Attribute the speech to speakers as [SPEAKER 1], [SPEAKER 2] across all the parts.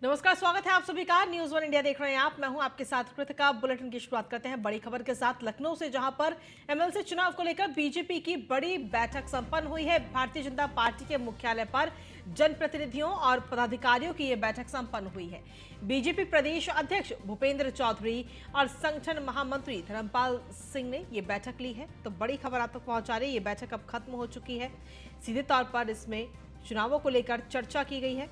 [SPEAKER 1] नमस्कार, स्वागत है आप सभी का। न्यूज़ वन इंडिया देख रहे हैं आप। मैं हूं आपके साथ कृतिका। बुलेटिन की शुरुआत करते हैं बड़ी खबर के साथ लखनऊ से, जहां पर एमएलसी चुनाव को लेकर बीजेपी की बड़ी बैठक संपन्न हुई है। भारतीय जनता पार्टी के मुख्यालय पर जनप्रतिनिधियों और पदाधिकारियों की यह बैठक संपन्न हुई है। बीजेपी प्रदेश अध्यक्ष भूपेंद्र चौधरी और संगठन महामंत्री धर्मपाल सिंह ने यह बैठक ली है। तो बड़ी खबर आप तक पहुंचा रही है, ये बैठक अब खत्म हो चुकी है। सीधे तौर पर इसमें चुनावों को लेकर चर्चा की गई है।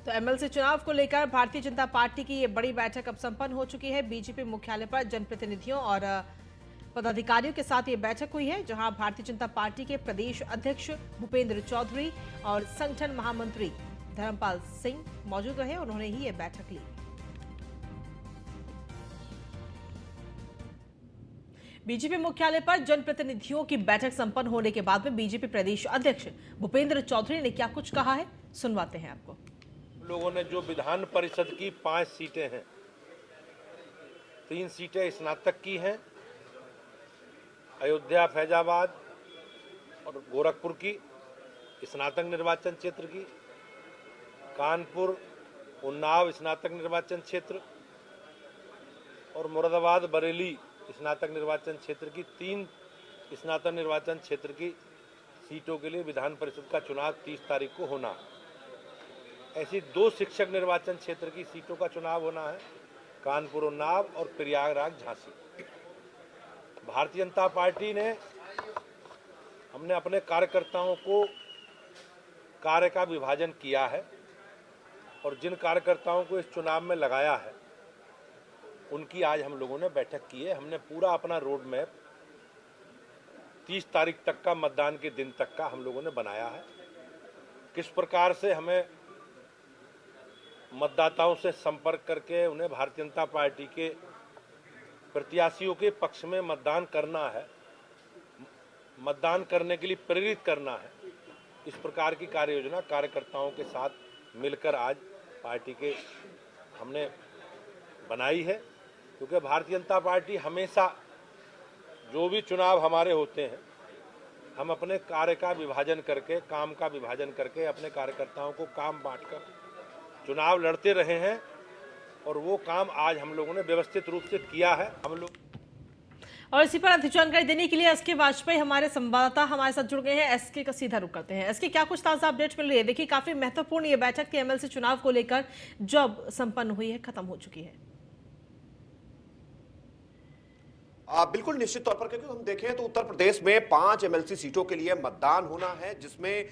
[SPEAKER 1] तो एमएलसी चुनाव को लेकर भारतीय जनता पार्टी की ये बड़ी बैठक अब संपन्न हो चुकी है। बीजेपी मुख्यालय पर जनप्रतिनिधियों और पदाधिकारियों के साथ ये बैठक हुई है, जहां भारतीय जनता पार्टी के प्रदेश अध्यक्ष भूपेंद्र चौधरी और संगठन महामंत्री धर्मपाल सिंह मौजूद रहे। उन्होंने ही ये बैठक ली। बीजेपी मुख्यालय पर जनप्रतिनिधियों की बैठक संपन्न होने के बाद में बीजेपी प्रदेश अध्यक्ष भूपेंद्र चौधरी ने क्या कुछ कहा है, सुनवाते हैं आपको।
[SPEAKER 2] लोगों ने जो विधान परिषद की 5 सीटें हैं, 3 सीटें स्नातक की हैं, अयोध्या, फैजाबाद और गोरखपुर की स्नातक निर्वाचन क्षेत्र की, कानपुर, उन्नाव स्नातक निर्वाचन क्षेत्र और मुरादाबाद, बरेली स्नातक निर्वाचन क्षेत्र की 3 स्नातक निर्वाचन क्षेत्र की सीटों के लिए विधान परिषद का चुनाव 30 तारीख को होना है। ऐसी 2 शिक्षक निर्वाचन क्षेत्र की सीटों का चुनाव होना है, कानपुर, उन्नाव और प्रयागराज, झांसी। भारतीय जनता पार्टी ने हमने अपने कार्यकर्ताओं को कार्य का विभाजन किया है और जिन कार्यकर्ताओं को इस चुनाव में लगाया है उनकी आज हम लोगों ने बैठक की है। हमने पूरा अपना रोड मैप 30 तारीख तक का, मतदान के दिन तक का हम लोगों ने बनाया है। किस प्रकार से हमें मतदाताओं से संपर्क करके उन्हें भारतीय जनता पार्टी के प्रत्याशियों के पक्ष में मतदान करना है, मतदान करने के लिए प्रेरित करना है, इस प्रकार की कार्य योजना कार्यकर्ताओं के साथ मिलकर आज पार्टी के हमने बनाई है। क्योंकि भारतीय जनता पार्टी हमेशा जो भी चुनाव हमारे होते हैं, हम अपने कार्य का विभाजन करके, काम का विभाजन करके अपने कार्यकर्ताओं को काम बांटकर चुनाव लड़ते रहे हैं और वो काम आज हम लोगों ने व्यवस्थित रूप से किया है। हम लोग
[SPEAKER 1] और इसी पर अधिक जानकारी देने के लिए एसके वाजपेयी हमारे संवाददाता हमारे साथ जुड़ गए हैं। एसके का सीधा रुख करते हैं। एसके, क्या कुछ ताजा अपडेट मिल रही है? देखिए, काफी महत्वपूर्ण ये बैठक थी एमएलसी चुनाव को लेकर, जो अब संपन्न हुई है, खत्म हो चुकी है।
[SPEAKER 3] बिल्कुल निश्चित तौर पर, क्योंकि हम देखें तो उत्तर प्रदेश में 5 एमएलसी सीटों के लिए मतदान होना है, जिसमें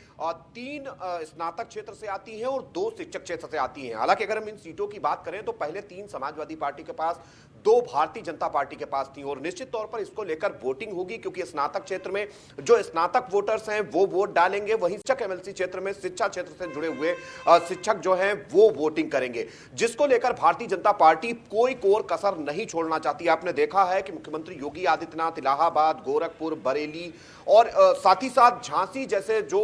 [SPEAKER 3] 3 स्नातक क्षेत्र से आती हैं और 2 शिक्षक क्षेत्र से आती हैं। हालांकि अगर हम इन सीटों की बात करें तो पहले 3 समाजवादी पार्टी के पास, 2 भारतीय जनता पार्टी के पास थी और निश्चित तौर पर इसको लेकर वोटिंग होगी, क्योंकि स्नातक क्षेत्र में जो स्नातक वोटर्स हैं वो वोट डालेंगे, वहीं शिक्षक एमएलसी क्षेत्र में शिक्षा क्षेत्र से जुड़े हुए शिक्षक जो हैं वो वोटिंग करेंगे, जिसको लेकर भारतीय जनता पार्टी कोई कोर कसर नहीं छोड़ना चाहती। आपने देखा है कि मुख्यमंत्री योगी आदित्यनाथ इलाहाबाद, गोरखपुर, बरेली और साथ ही साथ झांसी जैसे जो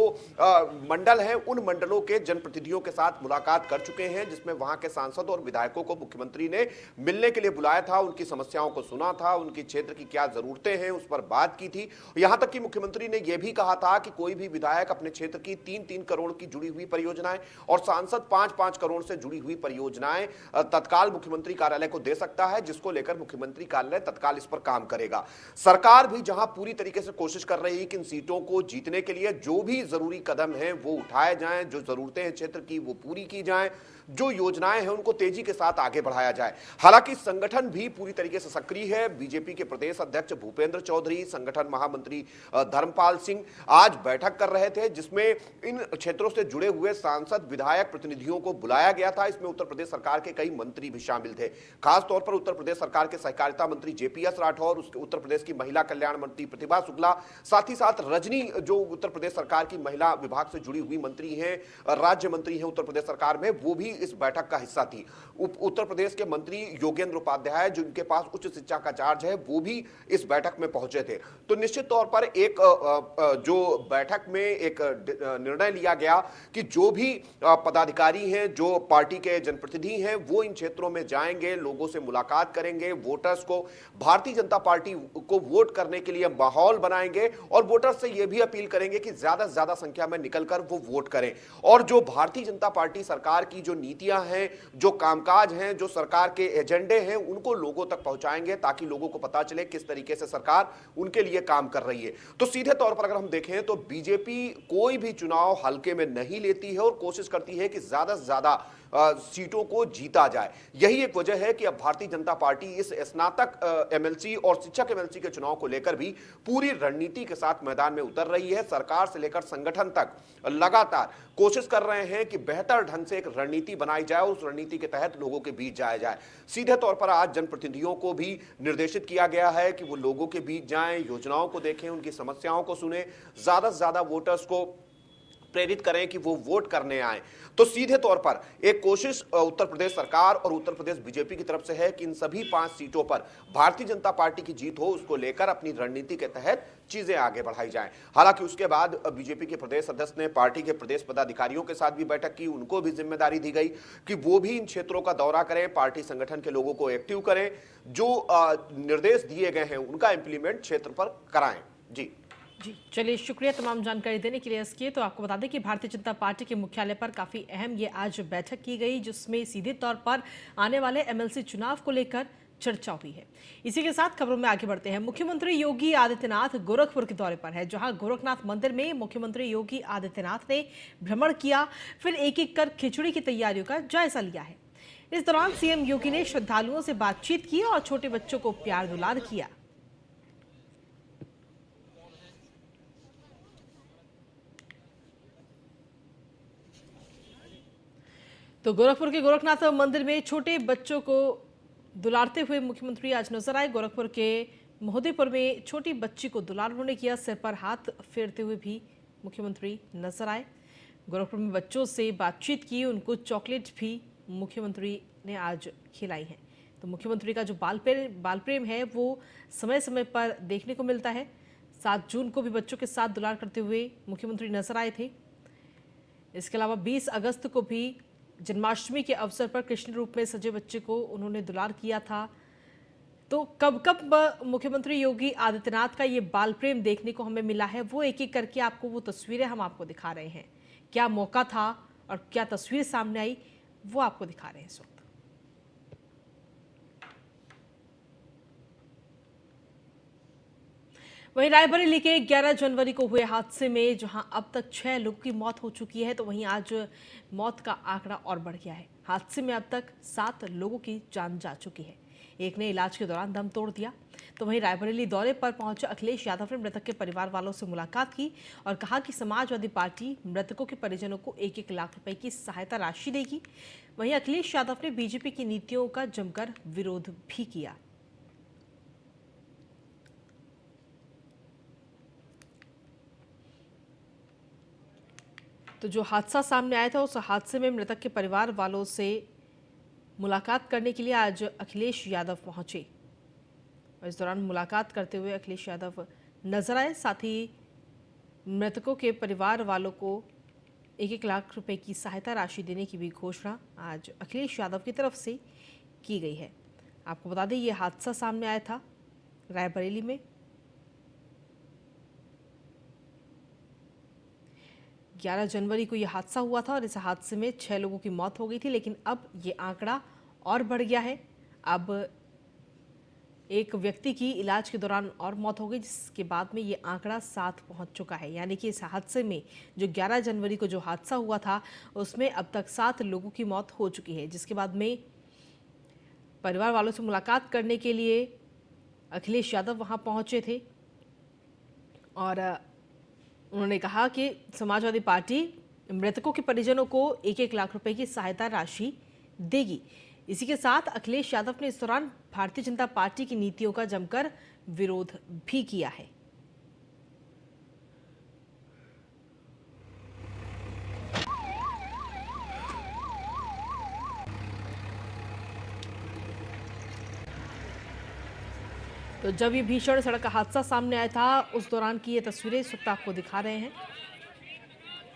[SPEAKER 3] मंडल हैं, उन मंडलों के जनप्रतिनिधियों के साथ मुलाकात कर चुके हैं, जिसमें वहां के सांसदों और विधायकों को मुख्यमंत्री ने मिलने के लिए बुलाया था, उनकी समस्याओं को सुना था, उनकी क्षेत्र की क्या जरूरतें हैं उस पर बात की थी। यहां तक कि मुख्यमंत्री ने यह भी कहा था कि कोई भी विधायक अपने क्षेत्र की 3-3 करोड़ की जुड़ी हुई परियोजनाएं और सांसद 5-5 करोड़ से जुड़ी हुई परियोजनाएं तत्काल मुख्यमंत्री कार्यालय को दे सकता है, जिसको लेकर मुख्यमंत्री कार्यालय तत्काल इस पर काम करेगा। सरकार भी जहां पूरी तरीके से कोशिश कर रही है कि इन सीटों को जीतने के लिए जो भी जरूरी कदम हैं वो उठाए जाएं, जो जरूरतें हैं क्षेत्र की वो पूरी की जाएं, जो योजनाएं हैं उनको तेजी के साथ आगे बढ़ाया जाए। हालांकि संगठन भी पूरी तरीके से सक्रिय है। बीजेपी के प्रदेश अध्यक्ष भूपेंद्र चौधरी, संगठन महामंत्री धर्मपाल सिंह आज बैठक कर रहे थे, जिसमें इन क्षेत्रों से जुड़े हुए सांसद, विधायक, प्रतिनिधियों को बुलाया गया था। इसमें उत्तर प्रदेश सरकार के कई मंत्री भी शामिल थे, खासतौर पर उत्तर प्रदेश सरकार के सहकारिता मंत्री जेपीएस राठौर, उत्तर प्रदेश की महिला कल्याण मंत्री प्रतिभा शुक्ला, साथ ही साथ रजनी जो उत्तर प्रदेश सरकार की महिला विभाग से जुड़ी हुई मंत्री हैं, राज्य मंत्री हैं उत्तर प्रदेश सरकार में, वो भी इस बैठक का हिस्सा थी। उत्तर प्रदेश के मंत्री योगेंद्र उपाध्याय, जिनके पास उच्च शिक्षा का चार्ज है, वो भी इस बैठक में पहुंचे थे। तो निश्चित तौर पर एक जो बैठक में एक निर्णय लिया गया कि जो भी पदाधिकारी हैं, जो पार्टी के जनप्रतिनिधि हैं, वो इन क्षेत्रों में जाएंगे, लोगों से मुलाकात करेंगे, वोटर्स को भारतीय जनता जनता पार्टी को वोट करने के लिए माहौल बनाएंगे और वोटर से यह भी अपील करेंगे कि ज्यादा से ज्यादा संख्या में निकलकर वो वोट करें। और जो भारतीय जनता पार्टी सरकार की जो नीतियां हैं, जो कामकाज हैं, जो सरकार के एजेंडे हैं, उनको लोगों तक पहुंचाएंगे ताकि लोगों को पता चले किस तरीके से सरकार उनके लिए काम कर रही है। तो सीधे तौर पर अगर हम देखें तो बीजेपी कोई भी चुनाव हल्के में नहीं लेती है और कोशिश करती है कि ज्यादा से ज्यादा सीटों को जीता जाए। यही एक वजह है कि अब भारतीय जनता पार्टी इस स्नातक एमएलसी और शिक्षक एमएलसी के चुनाव को लेकर भी पूरी रणनीति के साथ मैदान में उतर रही है। सरकार से लेकर संगठन तक लगातार कोशिश कर रहे हैं कि बेहतर ढंग से एक रणनीति बनाई जाए और उस रणनीति के तहत लोगों के बीच जाया जाए। सीधे तौर पर आज जनप्रतिनिधियों को भी निर्देशित किया गया है कि वो लोगों के बीच जाएं, योजनाओं को देखें, उनकी समस्याओं को सुने, ज्यादा से ज्यादा वोटर्स को प्रेरित करें कि वो वोट करने आए। तो सीधे तौर पर एक कोशिश उत्तर प्रदेश सरकार और उत्तर प्रदेश बीजेपी की तरफ से है कि इन सभी 5 सीटों पर भारतीय जनता पार्टी की जीत हो, उसको लेकर अपनी रणनीति के तहत चीजें आगे बढ़ाई जाएं। हालांकि उसके बाद बीजेपी के प्रदेश अध्यक्ष ने पार्टी के प्रदेश पदाधिकारियों के साथ भी बैठक की, उनको भी जिम्मेदारी दी गई कि वो भी इन क्षेत्रों का दौरा करें, पार्टी संगठन के लोगों को एक्टिव करें, जो निर्देश दिए गए हैं उनका इंप्लीमेंट क्षेत्र पर कराएं।
[SPEAKER 1] जी चलिए, शुक्रिया तमाम जानकारी देने के लिए इसके। तो आपको बता दें कि भारतीय जनता पार्टी के मुख्यालय पर काफ़ी अहम ये आज बैठक की गई, जिसमें सीधे तौर पर आने वाले एमएलसी चुनाव को लेकर चर्चा हुई है। इसी के साथ खबरों में आगे बढ़ते हैं। मुख्यमंत्री योगी आदित्यनाथ गोरखपुर के दौरे पर है, जहां गोरखनाथ मंदिर में मुख्यमंत्री योगी आदित्यनाथ ने भ्रमण किया, फिर एक एक कर खिचड़ी की तैयारियों का जायजा लिया है। इस दौरान सीएम योगी ने श्रद्धालुओं से बातचीत की और छोटे बच्चों को प्यार दुलार किया। तो गोरखपुर के गोरखनाथ मंदिर में छोटे बच्चों को दुलारते हुए मुख्यमंत्री आज नजर आए। गोरखपुर के मोहदीपुर में छोटी बच्ची को दुलार उन्होंने किया, सिर पर हाथ फेरते हुए भी मुख्यमंत्री नजर आए। गोरखपुर में बच्चों से बातचीत की, उनको चॉकलेट भी मुख्यमंत्री ने आज खिलाई है। तो मुख्यमंत्री का जो बाल प्रेम है वो समय समय पर देखने को मिलता है। 7 जून को भी बच्चों के साथ दुलार करते हुए मुख्यमंत्री नजर आए थे। इसके अलावा 20 अगस्त को भी जन्माष्टमी के अवसर पर कृष्ण रूप में सजे बच्चे को उन्होंने दुलार किया था। तो कब कब मुख्यमंत्री योगी आदित्यनाथ का ये बाल प्रेम देखने को हमें मिला है, वो एक एक करके आपको वो तस्वीरें हम आपको दिखा रहे हैं। क्या मौका था और क्या तस्वीर सामने आई, वो आपको दिखा रहे हैं इस वक्त। वहीं रायबरेली के 11 जनवरी को हुए हादसे में जहां अब तक 6 लोगों की मौत हो चुकी है, तो वहीं आज मौत का आंकड़ा और बढ़ गया है। हादसे में अब तक 7 लोगों की जान जा चुकी है। एक ने इलाज के दौरान दम तोड़ दिया। तो वहीं रायबरेली दौरे पर पहुंचे अखिलेश यादव ने मृतक के परिवार वालों से मुलाकात की और कहा कि समाजवादी पार्टी मृतकों के परिजनों को 1-1 लाख रुपए की सहायता राशि देगी। वहीं अखिलेश यादव ने बीजेपी की नीतियों का जमकर विरोध भी किया। तो जो हादसा सामने आया था, उस हादसे में मृतक के परिवार वालों से मुलाकात करने के लिए आज अखिलेश यादव पहुंचे और इस दौरान मुलाकात करते हुए अखिलेश यादव नजर आए। साथ ही मृतकों के परिवार वालों को 1-1 लाख रुपए की सहायता राशि देने की भी घोषणा आज अखिलेश यादव की तरफ से की गई है। आपको बता दें, ये हादसा सामने आया था रायबरेली में। 11 जनवरी को यह हादसा हुआ था और इस हादसे में 6 लोगों की मौत हो गई थी, लेकिन अब ये आंकड़ा और बढ़ गया है। अब एक व्यक्ति की इलाज के दौरान और मौत हो गई, जिसके बाद में ये आंकड़ा 7 पहुंच चुका है। यानी कि इस हादसे में जो 11 जनवरी को जो हादसा हुआ था, उसमें अब तक 7 लोगों की मौत हो चुकी है। जिसके बाद में परिवार वालों से मुलाकात करने के लिए अखिलेश यादव वहां पहुंचे थे और उन्होंने कहा कि समाजवादी पार्टी मृतकों के परिजनों को 1-1 लाख रुपए की सहायता राशि देगी। इसी के साथ अखिलेश यादव ने इस दौरान भारतीय जनता पार्टी की नीतियों का जमकर विरोध भी किया है। तो जब ये भीषण सड़क हादसा सामने आया था, उस दौरान की ये तस्वीरें इस वक्त आपको दिखा रहे हैं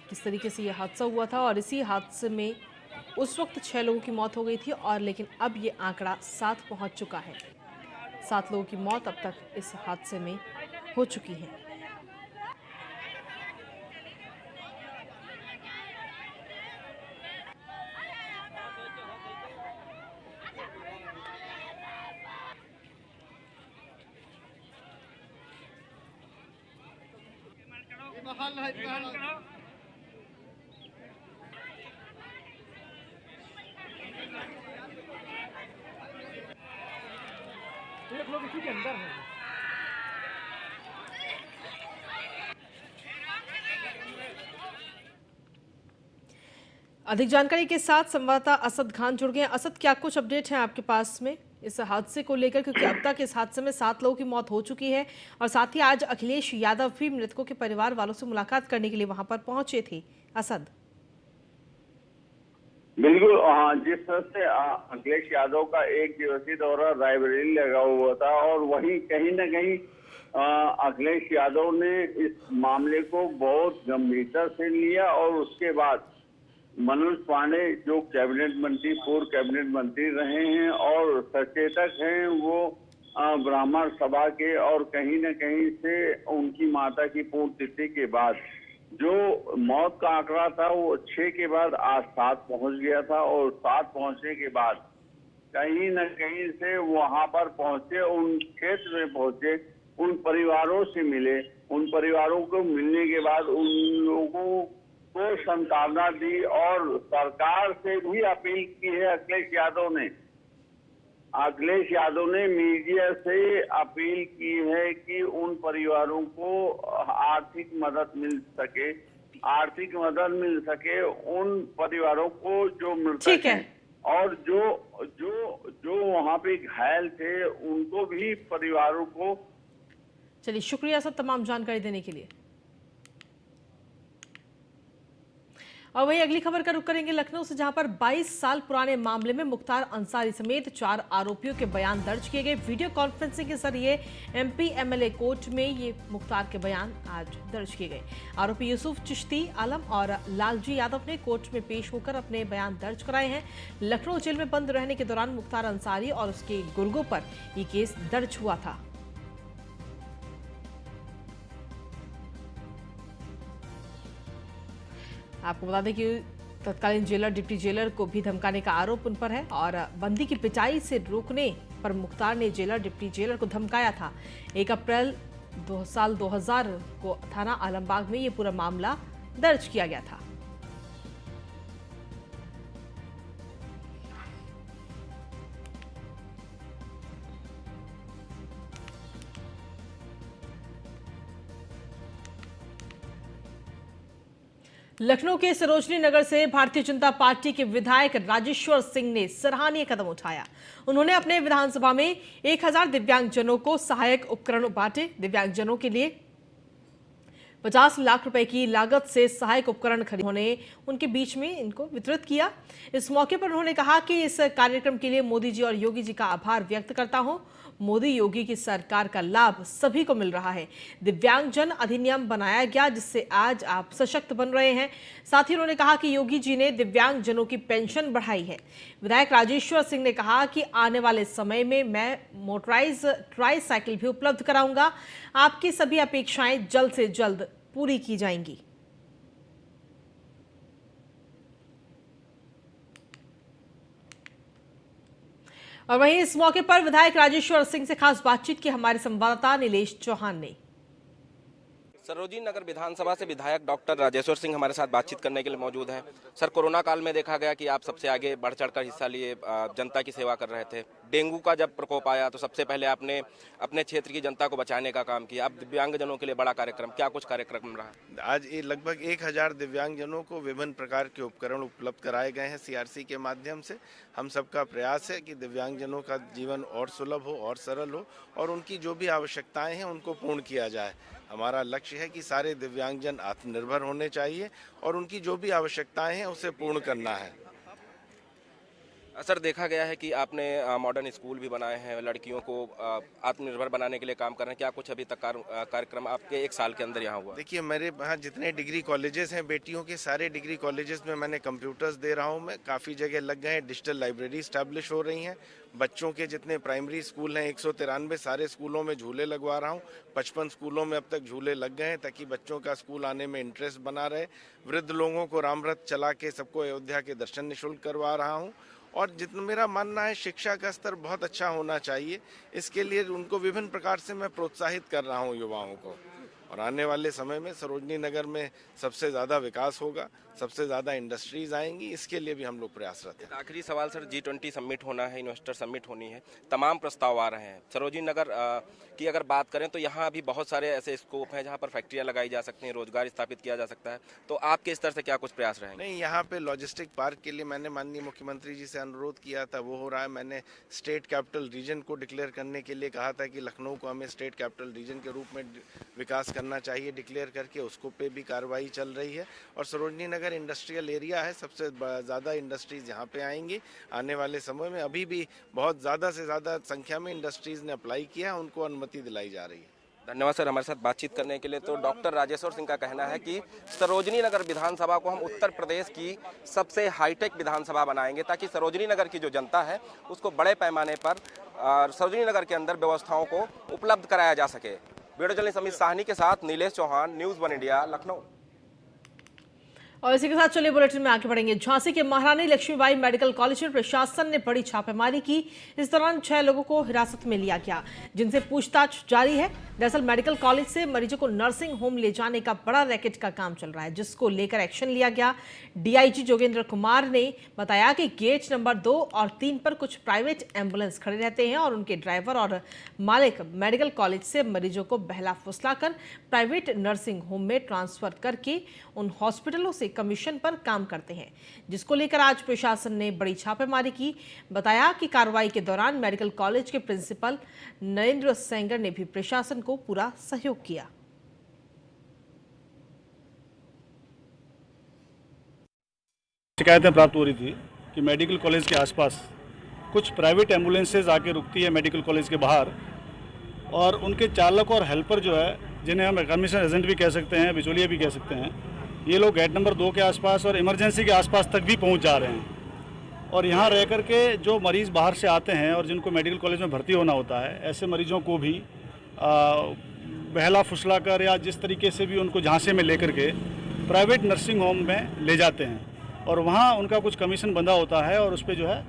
[SPEAKER 1] किस तरीके से ये हादसा हुआ था। और इसी हादसे में उस वक्त 6 लोगों की मौत हो गई थी और लेकिन अब ये आंकड़ा 7 पहुंच चुका है। 7 लोगों की मौत अब तक इस हादसे में हो चुकी है। अधिक जानकारी के साथ संवाददाता असद खान जुड़ गए हैं। असद, क्या कुछ अपडेट है आपके पास में इस हादसे को लेकर, क्योंकि अब तक इस हादसे में 7 लोगों की मौत हो चुकी है और साथ ही आज अखिलेश यादव भी मृतकों के परिवार वालों से मुलाकात करने के लिए वहां पर पहुंचे थे। असद,
[SPEAKER 4] बिल्कुल, हाँ, जिस तरह से अखिलेश यादव का 1 दिवसीय दौरा रायबरेली लगा हुआ था और वहीं कहीं न कहीं अखिलेश यादव ने इस मामले को बहुत गंभीरता से लिया और उसके बाद मनोज पांडे जो कैबिनेट मंत्री, पूर्व कैबिनेट मंत्री रहे हैं और सचेतक हैं, वो ब्राह्मण सभा के और कहीं न कहीं से उनकी माता की पुण्यतिथि के बाद जो मौत का आंकड़ा था वो 6 के बाद आज 7 पहुंच गया था और 7 पहुंचने के बाद कहीं न कहीं से वहां पर पहुंचे, उन क्षेत्र में पहुंचे, उन परिवारों से मिले, उन परिवारों को मिलने के बाद उन लोगों को सांत्वना दी और सरकार से भी अपील की है। अखिलेश यादव ने मीडिया से अपील की है कि उन परिवारों को आर्थिक मदद मिल सके, उन परिवारों को जो मृतक हैं और जो वहां पे घायल थे उनको भी परिवारों को।
[SPEAKER 1] चलिए, शुक्रिया सर तमाम जानकारी देने के लिए। और वहीं अगली खबर का रुख करेंगे लखनऊ से, जहां पर 22 साल पुराने मामले में मुख्तार अंसारी समेत 4 आरोपियों के बयान दर्ज किए गए। वीडियो कॉन्फ्रेंसिंग के जरिए एमपी एमएलए कोर्ट में ये मुख्तार के बयान आज दर्ज किए गए। आरोपी यूसुफ चिश्ती आलम और लालजी यादव ने कोर्ट में पेश होकर अपने बयान दर्ज कराए हैं। लखनऊ जेल में बंद रहने के दौरान मुख्तार अंसारी और उसके गुर्गों पर ये केस दर्ज हुआ था। आपको बता दें कि तत्कालीन जेलर डिप्टी जेलर को भी धमकाने का आरोप उन पर है और बंदी की पिटाई से रोकने पर मुख्तार ने जेलर डिप्टी जेलर को धमकाया था। 1 अप्रैल 2000 को थाना आलमबाग में ये पूरा मामला दर्ज किया गया था। लखनऊ के सरोजनी नगर से भारतीय जनता पार्टी के विधायक राजेश्वर सिंह ने सराहनीय कदम उठाया। उन्होंने अपने विधानसभा में 1000 दिव्यांगजनों को सहायक उपकरण बांटे। दिव्यांगजनों के लिए 50 लाख रुपए की लागत से सहायक उपकरण खरीदने उनके बीच में इनको वितरित किया। इस मौके पर उन्होंने कहा कि इस कार्यक्रम के लिए मोदी जी और योगी जी का आभार व्यक्त करता हूं। मोदी योगी की सरकार का लाभ सभी को मिल रहा है। दिव्यांगजन अधिनियम बनाया गया जिससे आज आप सशक्त बन रहे हैं। साथ ही उन्होंने कहा कि योगी जी ने दिव्यांगजनों की पेंशन बढ़ाई है। विधायक राजेश्वर सिंह ने कहा कि आने वाले समय में मैं मोटराइज ट्राईसाइकिल भी उपलब्ध कराऊंगा। आपकी सभी अपेक्षाएं जल्द से जल्द पूरी की जाएंगी। और वहीं इस मौके पर विधायक राजेश्वर सिंह से खास बातचीत की हमारे संवाददाता नीलेश चौहान ने।
[SPEAKER 5] सरोजिनी नगर विधानसभा से विधायक डॉक्टर राजेश्वर सिंह हमारे साथ बातचीत करने के लिए मौजूद हैं। सर, कोरोना काल में देखा गया कि आप सबसे आगे बढ़ चढ़कर हिस्सा लिए, जनता की सेवा कर रहे थे। डेंगू का जब प्रकोप आया तो सबसे पहले आपने अपने क्षेत्र की जनता को बचाने का काम किया। अब दिव्यांगजनों के लिए बड़ा कार्यक्रम, क्या कुछ कार्यक्रम रहा?
[SPEAKER 6] आज लगभग 1000 दिव्यांगजनों को विभिन्न प्रकार के उपकरण उपलब्ध कराए गए हैं सीआरसी के माध्यम से। हम सबका प्रयास है कि दिव्यांगजनों का जीवन और सुलभ हो और सरल हो और उनकी जो भी आवश्यकताएं हैं उनको पूर्ण किया जाए। हमारा लक्ष्य है कि सारे दिव्यांगजन आत्मनिर्भर होने चाहिए और उनकी जो भी आवश्यकताएं हैं उसे पूर्ण करना है।
[SPEAKER 5] सर देखा गया है कि आपने मॉडर्न स्कूल भी बनाए हैं, लड़कियों को आत्मनिर्भर बनाने के लिए काम कर रहे हैं। क्या कुछ अभी तक कार्यक्रम आपके एक साल के अंदर यहाँ हुआ?
[SPEAKER 6] देखिए, मेरे यहाँ जितने डिग्री कॉलेजेस हैं बेटियों के, सारे डिग्री कॉलेजेस में मैंने कंप्यूटर्स दे रहा हूँ। मैं काफ़ी जगह लग गए हैं, डिजिटल लाइब्रेरी स्टैब्लिश हो रही हैं। बच्चों के जितने प्राइमरी स्कूल हैं 193 सारे स्कूलों में झूले लगवा रहा हूँ। 55 स्कूलों में अब तक झूले लग गए हैं ताकि बच्चों का स्कूल आने में इंटरेस्ट बना रहे। वृद्ध लोगों को रामरथ चला के सबको अयोध्या के दर्शन निःशुल्क करवा रहा हूँ। और जितना मेरा मानना है शिक्षा का स्तर बहुत अच्छा होना चाहिए, इसके लिए उनको विभिन्न प्रकार से मैं प्रोत्साहित कर रहा हूँ युवाओं को। और आने वाले समय में सरोजनी नगर में सबसे ज़्यादा विकास होगा, सबसे ज़्यादा इंडस्ट्रीज आएंगी, इसके लिए भी हम लोग प्रयासरत हैं।
[SPEAKER 5] आखिरी सवाल सर, G20 समिट होना है, इन्वेस्टर समिट होनी है, तमाम प्रस्ताव आ रहे हैं। सरोजनी नगर की अगर बात करें तो यहाँ अभी बहुत सारे ऐसे स्कोप हैं जहाँ पर फैक्ट्रियाँ लगाई जा सकती हैं, रोजगार स्थापित किया जा सकता है। तो आपके स्तर से क्या कुछ प्रयास रहेंगे?
[SPEAKER 6] नहीं, यहाँ पे लॉजिस्टिक पार्क के लिए मैंने माननीय मुख्यमंत्री जी से अनुरोध किया था, वो हो रहा है। मैंने स्टेट कैपिटल रीजन को डिक्लेयर करने के लिए कहा था कि लखनऊ को हमें स्टेट कैपिटल रीजन के रूप में विकास करना चाहिए, डिक्लेयर करके उसको पे भी कार्रवाई चल रही है। और सरोजनी नगर इंडस्ट्रियल एरिया है, सबसे ज़्यादा इंडस्ट्रीज यहाँ पे आएंगी आने वाले समय में। अभी भी बहुत ज़्यादा से ज़्यादा संख्या में इंडस्ट्रीज ने अप्लाई किया है, उनको अनुमति दिलाई जा रही है।
[SPEAKER 5] धन्यवाद सर हमारे साथ बातचीत करने के लिए। तो डॉक्टर राजेश्वर सिंह का कहना है कि सरोजनी नगर विधानसभा को हम उत्तर प्रदेश की सबसे हाईटेक विधानसभा बनाएंगे ताकि सरोजनी नगर की जो जनता है उसको बड़े पैमाने पर सरोजनी नगर के अंदर व्यवस्थाओं को उपलब्ध कराया जा सके। वीडियो जर्नलिस्ट अमित साहनी के साथ नीलेश चौहान, न्यूज़ 1 इंडिया, लखनऊ।
[SPEAKER 1] और इसी के साथ चलिए बुलेटिन में आगे बढ़ेंगे। झांसी के महारानी लक्ष्मीबाई मेडिकल कॉलेज में प्रशासन ने बड़ी छापेमारी की। इस दौरान 6 लोगों को हिरासत में लिया गया, जिनसे पूछताछ जारी है। दरअसल मेडिकल कॉलेज से मरीजों को नर्सिंग होम ले जाने का बड़ा रैकेट का काम चल रहा है, जिसको लेकर एक्शन लिया गया। डीआईजी जोगेंद्र कुमार ने बताया कि गेट नंबर 2 और 3 पर कुछ प्राइवेट एम्बुलेंस खड़े रहते हैं और उनके ड्राइवर और मालिक मेडिकल कॉलेज से मरीजों को बहला फुसलाकर प्राइवेट नर्सिंग होम में ट्रांसफर करके उन हॉस्पिटलों से कमीशन पर काम करते हैं, जिसको लेकर आज प्रशासन ने बड़ी छापेमारी की। बताया कि कार्रवाई के दौरान मेडिकल कॉलेज के प्रिंसिपल नरेंद्र सेंगर ने भी प्रशासन को पूरा सहयोग किया।
[SPEAKER 7] शिकायतें प्राप्त हो रही थी कि मेडिकल कॉलेज के आसपास कुछ प्राइवेट एम्बुलेंसेज आके रुकती है मेडिकल कॉलेज के बाहर, और उनके चालक और हेल्पर जो है, जिन्हें हम कमीशन एजेंट भी कह सकते हैं, बिचौलिया भी कह सकते हैं, ये लोग गेट नंबर 2 के आसपास और इमरजेंसी के आसपास तक भी पहुंच जा रहे हैं। और यहाँ रह कर के जो मरीज़ बाहर से आते हैं और जिनको मेडिकल कॉलेज में भर्ती होना होता है, ऐसे मरीजों को भी बहला फुसला कर या जिस तरीके से भी उनको झांसे में लेकर के प्राइवेट नर्सिंग होम में ले जाते हैं और वहाँ उनका कुछ कमीशन बंधा होता है और उस पर जो है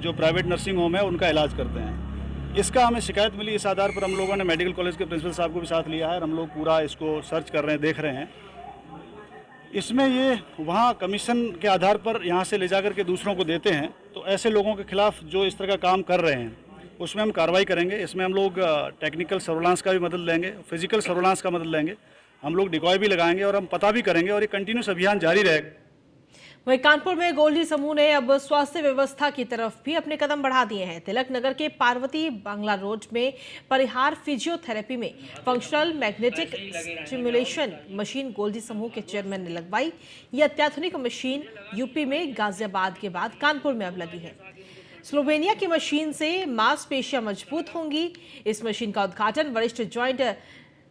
[SPEAKER 7] जो प्राइवेट नर्सिंग होम है उनका इलाज करते हैं। इसका हमें शिकायत मिली, इस आधार पर हम लोगों ने मेडिकल कॉलेज के प्रिंसिपल साहब को भी साथ लिया है और हम लोग पूरा इसको सर्च कर रहे हैं, देख रहे हैं। इसमें ये वहाँ कमीशन के आधार पर यहाँ से ले जाकर के दूसरों को देते हैं, तो ऐसे लोगों के खिलाफ जो इस तरह का काम कर रहे हैं उसमें हम कार्रवाई करेंगे। इसमें हम लोग टेक्निकल सर्विलांस का भी मदद लेंगे, फिजिकल सर्विलांस का मदद लेंगे, हम लोग डिकॉय भी लगाएंगे और हम पता भी करेंगे और ये कंटिन्यूस अभियान जारी रहेगा।
[SPEAKER 1] वहीं कानपुर में गोल्डी समूह ने अब स्वास्थ्य व्यवस्था की तरफ भी अपने कदम बढ़ा दिए हैं। तिलक नगर के पार्वती बांग्ला रोड में परिहार फिजियोथेरेपी में functional magnetic stimulation machine Goldie समूह के चेयरमैन ने लगवाई। यह अत्याधुनिक मशीन यूपी में गाजियाबाद के बाद कानपुर में अब लगी है। स्लोवेनिया की मशीन से मांसपेशियां मजबूत होंगी। इस मशीन का उद्घाटन वरिष्ठ joint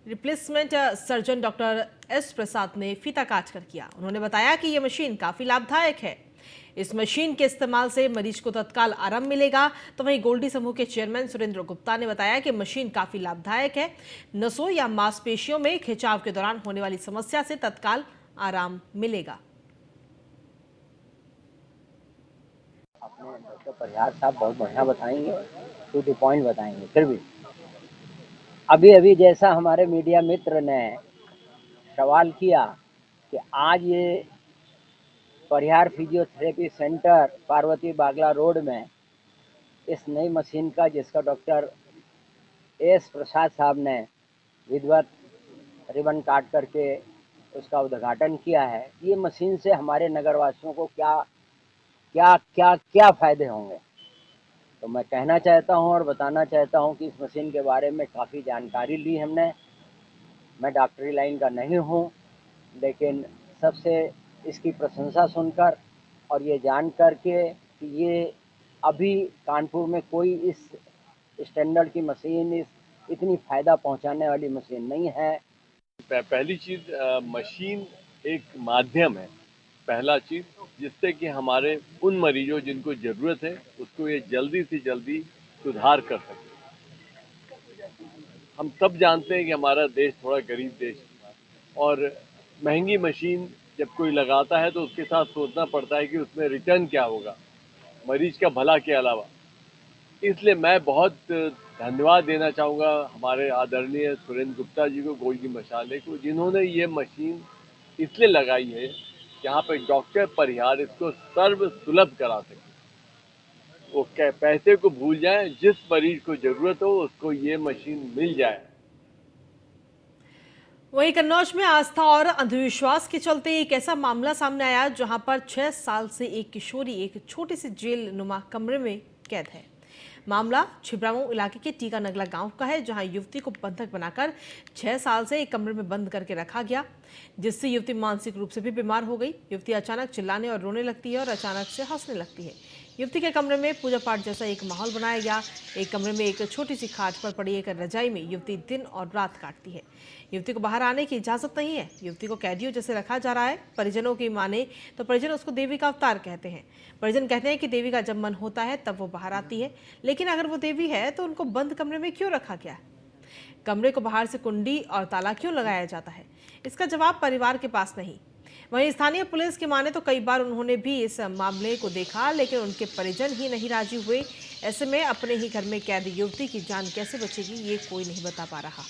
[SPEAKER 1] replacement surgeon doctor S Prasad ने फीता काट कर किया। उन्होंने बताया कि यह मशीन काफी लाभदायक है। इस मशीन के इस्तेमाल से मरीज को तत्काल आराम मिलेगा। तो वहीं गोल्डी समूह के चेयरमैन सुरेंद्र गुप्ता ने बताया कि मशीन काफी लाभदायक है। नसों या मांसपेशियों में खिंचाव के दौरान होने वाली समस्या से तत्काल आराम मिलेगा।
[SPEAKER 8] अपने डॉक्टर परिहार साहब बहुत बढ़िया बताएंगे, टू द पॉइंट बताएंगे। फिर भी अभी जैसा हमारे मीडिया मित्र ने सवाल किया कि आज ये परिहार फिजियोथेरेपी सेंटर पार्वती बागला रोड में इस नई मशीन का, जिसका डॉक्टर एस प्रसाद साहब ने विधिवत रिबन काट करके उसका उद्घाटन किया है, ये मशीन से हमारे नगरवासियों को क्या फ़ायदे होंगे, तो मैं कहना चाहता हूं और बताना चाहता हूं कि इस मशीन के बारे में काफ़ी जानकारी ली हमने। मैं डॉक्टरी लाइन का नहीं हूं, लेकिन सबसे इसकी प्रशंसा सुनकर और ये जान कर के कि ये अभी कानपुर में कोई इस स्टैंडर्ड की मशीन, इस इतनी फ़ायदा पहुंचाने वाली मशीन नहीं है।
[SPEAKER 9] पहली चीज मशीन एक माध्यम है, पहला चीज जिससे कि हमारे उन मरीजों जिनको जरूरत है उसको ये जल्दी से जल्दी सुधार कर सके। हम सब जानते हैं कि हमारा देश थोड़ा गरीब देश है और महंगी मशीन जब कोई लगाता है तो उसके साथ सोचना पड़ता है कि उसमें रिटर्न क्या होगा, मरीज का भला के अलावा। इसलिए मैं बहुत धन्यवाद देना चाहूँगा हमारे आदरणीय सुरेंद्र गुप्ता जी को, गोल्डी मशाले को, जिन्होंने ये मशीन इसलिए लगाई है यहाँ पे डॉक्टर परिहार इसको सर्व सुलभ करा सके। वो पैसे को भूल जाए, जिस मरीज को जरूरत हो उसको ये मशीन मिल जाए।
[SPEAKER 1] वहीं कन्नौज में आस्था और अंधविश्वास के चलते एक ऐसा मामला सामने आया जहां पर 6 साल से एक किशोरी एक छोटे से जेल नुमा कमरे में कैद है। मामला छिबरामऊ इलाके के टीका नगला गांव का है, जहां युवती को बंधक बनाकर 6 साल से एक कमरे में बंद करके रखा गया, जिससे युवती मानसिक रूप से भी बीमार हो गई। युवती अचानक चिल्लाने और रोने लगती है और अचानक से हंसने लगती है। युवती के कमरे में पूजा पाठ जैसा एक माहौल बनाया गया। एक कमरे में एक छोटी सी खाट पर पड़ी एक रजाई में युवती दिन और रात काटती है। युवती को बाहर आने की इजाजत नहीं है। युवती को कैदियों जैसे रखा जा रहा है। परिजनों की माने तो परिजन उसको देवी का अवतार कहते हैं। परिजन कहते हैं कि देवी का जब मन होता है तब वो बाहर आती है, लेकिन अगर वो देवी है तो उनको बंद कमरे में क्यों रखा गया है? कमरे को बाहर से कुंडी और ताला क्यों लगाया जाता है? इसका जवाब परिवार के पास नहीं। वहीं स्थानीय पुलिस की माने तो कई बार उन्होंने भी इस मामले को देखा, लेकिन उनके परिजन ही नहीं राजी हुए। ऐसे में अपने ही घर में कैद युवती की जान कैसे बचेगी, ये कोई नहीं बता पा रहा।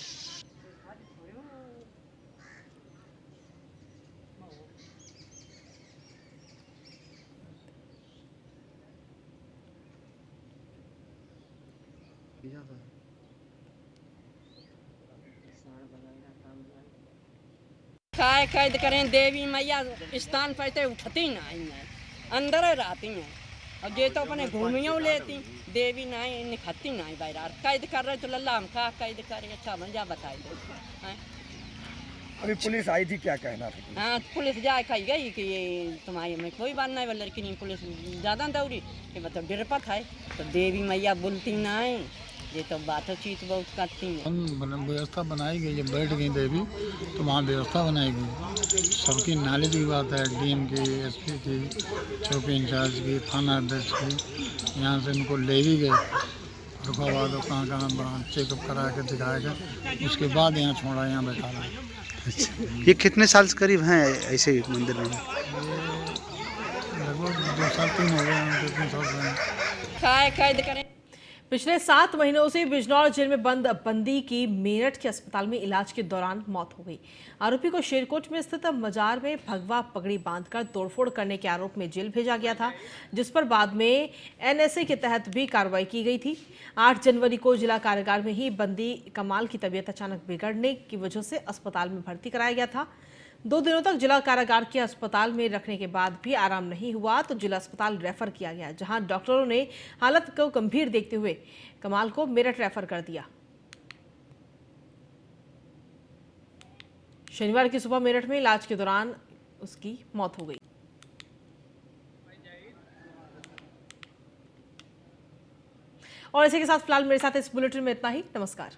[SPEAKER 10] काय कैद करें, देवी मैया स्थान पर तो उठती नहीं है, अंदर रहती हैं और ये तो अपने घूमियों लेती। देवी नहीं निखती नहीं बैरार कैद कर रहे तो लल्ला हम का कैद करे। अच्छा मजा बताई दो।
[SPEAKER 11] अभी पुलिस आई थी, क्या कहना था?
[SPEAKER 10] हाँ पुलिस जाए कही गई कि ये तुम्हारे में कोई बात नहीं, लेकिन पुलिस ज़्यादा दौड़ी कि मतलब डरपत है तो देवी मैया बोलती नहीं, ये तो बातचीत बहुत करती है।
[SPEAKER 12] व्यवस्था बनाई गई है, बैठ गई देवी तो वहाँ व्यवस्था बनाई गई। सबकी नॉलेज की बात है, डीएम की, एसपी की, चौकी इंचार्ज की, थाना अध्यक्ष की। यहाँ से इनको ले भी गए, रुका तो कहाँ कहाँ चेकअप करा के दिखाया गया, उसके बाद यहाँ छोड़ा, यहाँ बैठा रहा।
[SPEAKER 11] ये कितने साल से करीब हैं ऐसे मंदिर में?
[SPEAKER 12] लगभग 2 साल 3 हो गए, 2-3 साल
[SPEAKER 10] कैद करें।
[SPEAKER 1] पिछले 7 महीनों से बिजनौर जेल में बंद बंदी की मेरठ के अस्पताल में इलाज के दौरान मौत हो गई। आरोपी को शेरकोट में स्थित मजार में भगवा पगड़ी बांधकर तोड़फोड़ करने के आरोप में जेल भेजा गया था, जिस पर बाद में एनएसए के तहत भी कार्रवाई की गई थी। 8 जनवरी को जिला कारागार में ही बंदी कमाल की तबीयत अचानक बिगड़ने की वजह से अस्पताल में भर्ती कराया गया था। 2 दिनों तक जिला कारागार के अस्पताल में रखने के बाद भी आराम नहीं हुआ तो जिला अस्पताल रेफर किया गया, जहां डॉक्टरों ने हालत को गंभीर देखते हुए कमाल को मेरठ रेफर कर दिया। शनिवार की सुबह मेरठ में इलाज के दौरान उसकी मौत हो गई। और इसी के साथ फिलहाल मेरे साथ इस बुलेटिन में इतना ही। नमस्कार।